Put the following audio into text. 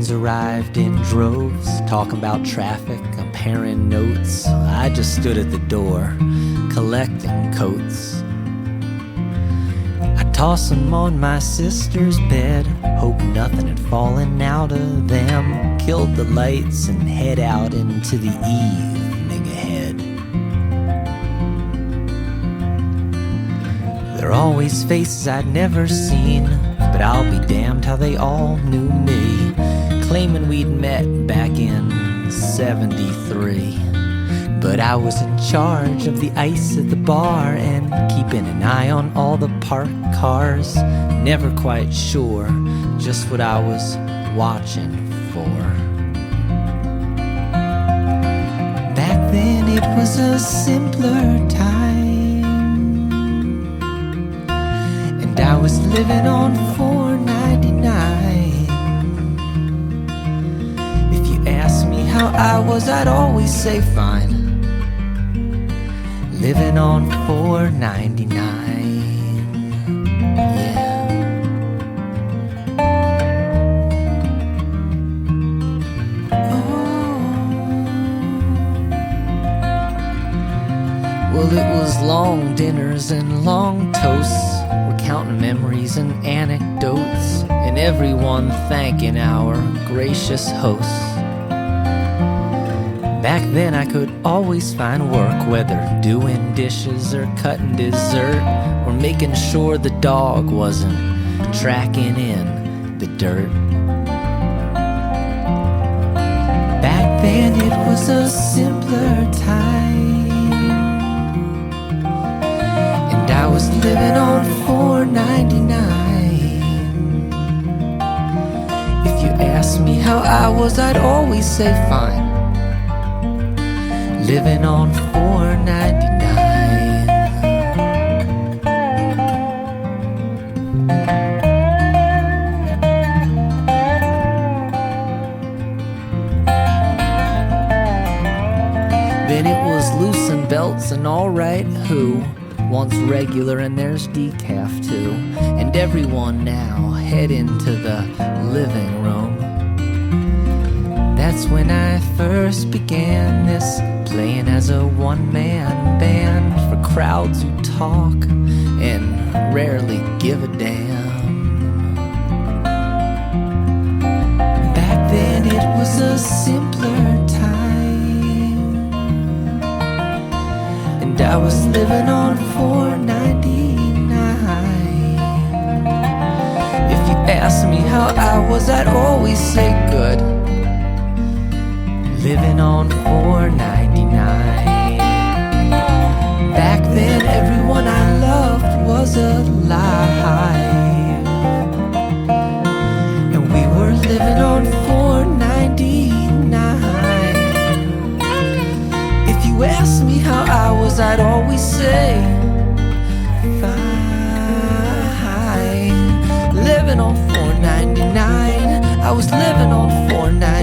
friends arrived in droves, talking about traffic, comparing notes. I just stood at the door, collecting coats. I tossed them on my sister's bed, hope nothing had fallen out of them. Killed the lights and head out into the evening ahead. There are always faces I'd never seen, but I'll be damned how they all knew me, claiming we'd met back in '73. But I was in charge of the ice at the bar and keeping an eye on all the parked cars. Never quite sure just what I was watching for. Back then it was a simpler time, and I was living on $4.99. If you asked me how I was, I'd always say fine, living on $4.99. Yeah. Well, it was long dinners and long toasts, recounting memories and anecdotes, and everyone thanking our gracious hosts. Back then I could always find work, whether doing dishes or cutting dessert, or making sure the dog wasn't tracking in the dirt. Back then it was a simpler time, and I was living on $4.99. If you asked me how I was, I'd always say fine, living on $4.99. Then it was loosen belts and alright who wants regular and there's decaf too, and everyone now head into the living room. That's when I first began this, playing as a one-man band for crowds who talk and rarely give a damn. Back then it was a simpler time, and I was living on $4.99. If you asked me how I was, I'd always say good, living on $4.99. Back then everyone I loved was alive, and we were living on $4.99. If you asked me how I was, I'd always say fine, living on $4.99. I was living on $4.99.